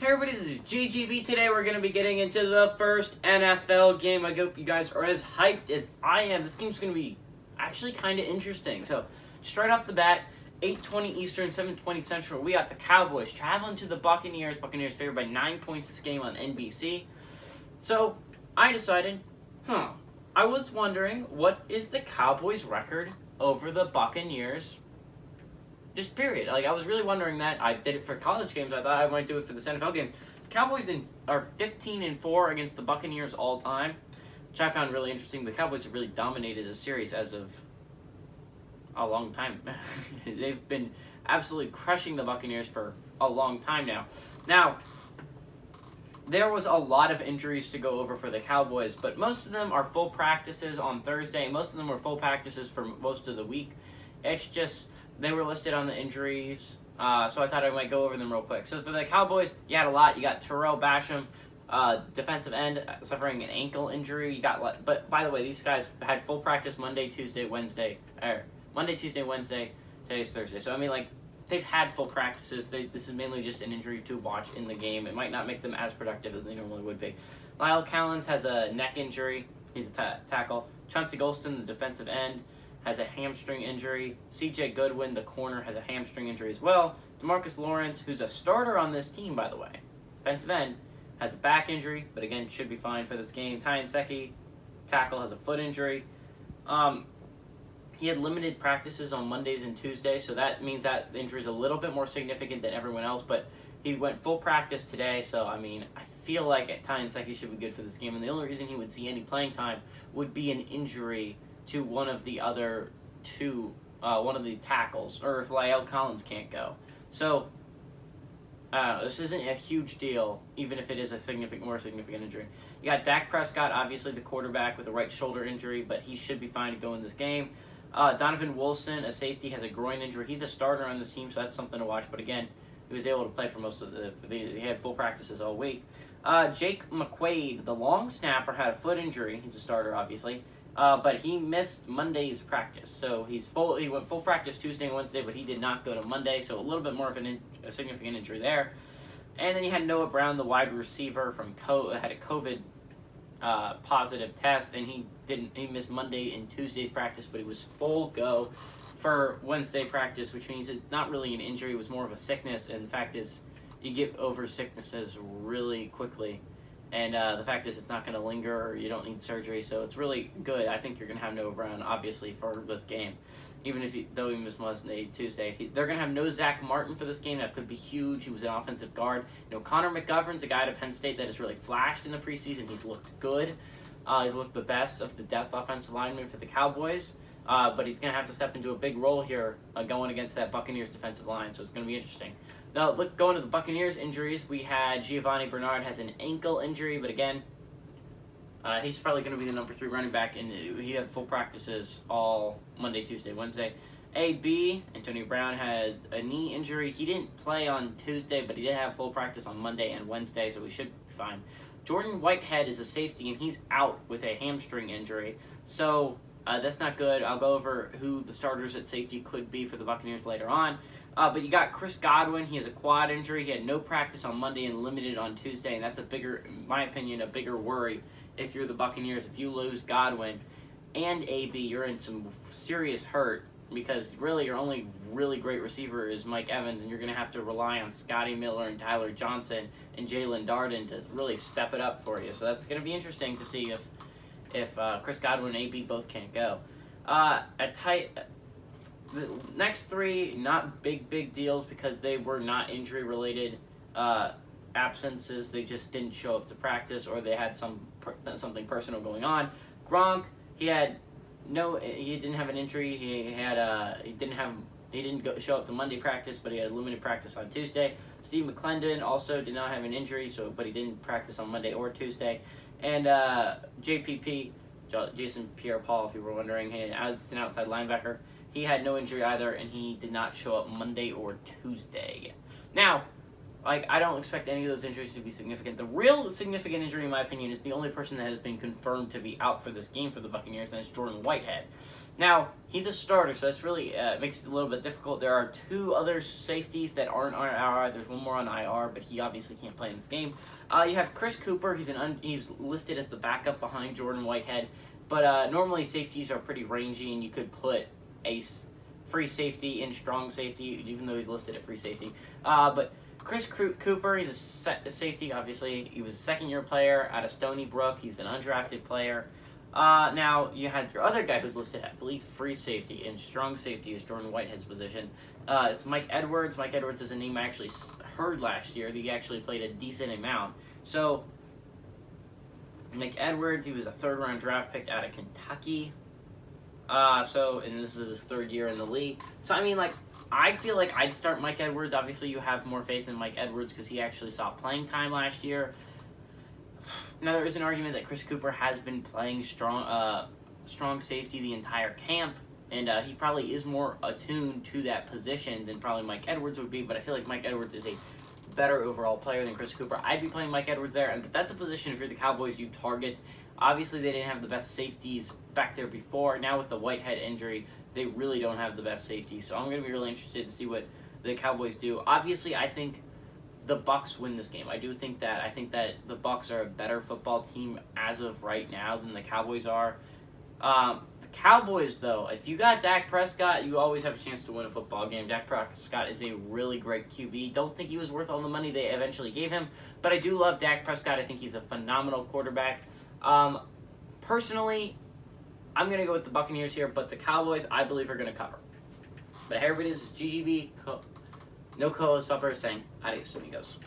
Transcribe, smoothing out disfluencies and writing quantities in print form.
Hey everybody, this is GGB. Today we're going to be getting into the first NFL game. I hope you guys are as hyped as I am. This game's going to be actually kind of interesting. So, straight off the bat, 8:20 Eastern, 7:20 Central, we got the Cowboys traveling to the Buccaneers. Buccaneers favored by 9 points this game on NBC. So, I decided, I was wondering, what is the Cowboys' record over the Buccaneers? Just period. I was really wondering that. I did it for college games. I thought I might do it for this NFL game. The Cowboys are 15-4 against the Buccaneers all time, which I found really interesting. The Cowboys have really dominated this series as of a long time. They've been absolutely crushing the Buccaneers for a long time now. Now, there was a lot of injuries to go over for the Cowboys, but most of them are full practices on Thursday. Most of them were full practices for most of the week. It's just they were listed on the injuries, so I thought I might go over them real quick. So for the Cowboys, you had a lot. You got Terrell Basham, defensive end, suffering an ankle injury. But by the way, these guys had full practice Monday, Tuesday, Wednesday. Today's Thursday. So they've had full practices. This is mainly just an injury to watch in the game. It might not make them as productive as they normally would be. Lyle Collins has a neck injury. He's a tackle. Chauncey Golston, the defensive end, has a hamstring injury. C.J. Goodwin, the corner, has a hamstring injury as well. DeMarcus Lawrence, who's a starter on this team, by the way, defensive end, has a back injury, but again, should be fine for this game. Ty Nsekhe, tackle, has a foot injury. He had limited practices on Mondays and Tuesdays, so that means that the injury is a little bit more significant than everyone else, but he went full practice today, so I feel like Ty Nsekhe should be good for this game, and the only reason he would see any playing time would be an injury to one of the other two, one of the tackles, or if Lyle Collins can't go. So, this isn't a huge deal, even if it is a more significant injury. You got Dak Prescott, obviously the quarterback, with a right shoulder injury, but he should be fine to go in this game. Donovan Wilson, a safety, has a groin injury. He's a starter on this team, so that's something to watch. But again, he was able to play for most of he had full practices all week. Jake McQuaid, the long snapper, had a foot injury. He's a starter, obviously. But he missed Monday's practice, so he went full practice Tuesday and Wednesday, but he did not go to Monday, so a little bit more of a significant injury there. And then you had Noah Brown, the wide receiver, had a COVID positive test, and he missed Monday and Tuesday's practice, but he was full go for Wednesday practice, which means it's not really an injury, it was more of a sickness, and the fact is, you get over sicknesses really quickly. And the fact is, it's not going to linger, or you don't need surgery, so it's really good. I think you're going to have Noah Brown, obviously, for this game. Even though he missed Monday, Tuesday. They're going to have no Zach Martin for this game. That could be huge. He was an offensive guard. Connor McGovern's a guy at Penn State that has really flashed in the preseason. He's looked good. He's looked the best of the depth offensive linemen for the Cowboys. But he's going to have to step into a big role here going against that Buccaneers defensive line, so it's going to be interesting. Now, going to the Buccaneers injuries, we had Giovanni Bernard has an ankle injury, but again, he's probably going to be the number 3 running back, and he had full practices all Monday, Tuesday, Wednesday. Antonio Brown had a knee injury. He didn't play on Tuesday, but he did have full practice on Monday and Wednesday, so we should be fine. Jordan Whitehead is a safety, and he's out with a hamstring injury, so that's not good. I'll go over who the starters at safety could be for the Buccaneers later on. But you got Chris Godwin. He has a quad injury. He had no practice on Monday and limited on Tuesday, and that's in my opinion, a bigger worry if you're the Buccaneers. If you lose Godwin and AB, you're in some serious hurt because really your only really great receiver is Mike Evans, and you're going to have to rely on Scotty Miller and Tyler Johnson and Jalen Darden to really step it up for you. So that's going to be interesting to see if Chris Godwin and AB both can't go. The next 3, not big deals because they were not injury-related absences. They just didn't show up to practice, or they had something personal going on. Gronk, he didn't have an injury. He didn't show up to Monday practice, but he had limited practice on Tuesday. Steve McClendon also did not have an injury, but he didn't practice on Monday or Tuesday. And JPP, Jason Pierre-Paul, if you were wondering, as an outside linebacker, he had no injury either, and he did not show up Monday or Tuesday. Now, Like, I don't expect any of those injuries to be significant. The real significant injury, in my opinion, is the only person that has been confirmed to be out for this game for the Buccaneers, and that's Jordan Whitehead. Now, he's a starter, so that's really makes it a little bit difficult. There are 2 other safeties that aren't on IR. There's one more on IR, but he obviously can't play in this game. You have Chris Cooper. He's listed as the backup behind Jordan Whitehead, but normally safeties are pretty rangy, and you could put a free safety in strong safety, even though he's listed at free safety. But Chris Cooper, he's a safety, obviously. He was a second-year player out of Stony Brook. He's an undrafted player. Now, you had your other guy who's listed at, I believe, free safety, and strong safety is Jordan Whitehead's position. It's Mike Edwards. Mike Edwards is a name I actually heard last year. He actually played a decent amount. So, Mike Edwards, he was a third-round draft pick out of Kentucky. And this is his 3rd year in the league. So, I mean, like, I feel like I'd start Mike Edwards. Obviously, you have more faith in Mike Edwards because he actually saw playing time last year. Now, there is an argument that Chris Cooper has been playing strong safety the entire camp, and he probably is more attuned to that position than probably Mike Edwards would be, but I feel like Mike Edwards is a better overall player than Chris Cooper. I'd be playing Mike Edwards there, and that's a position, if you're the Cowboys, you target. Obviously, they didn't have the best safeties back there before. Now, with the Whitehead injury, they really don't have the best safety, so I'm going to be really interested to see what the Cowboys do. Obviously, I think the Bucs win this game. I do think that. I think that the Bucs are a better football team as of right now than the Cowboys are. The Cowboys, though, if you got Dak Prescott, you always have a chance to win a football game. Dak Prescott is a really great QB. Don't think he was worth all the money they eventually gave him, but I do love Dak Prescott. I think he's a phenomenal quarterback. Personally, I'm going to go with the Buccaneers here, but the Cowboys, I believe, are going to cover. But hey, everybody, this is GGB. No co-host Pepper saying adios, amigos.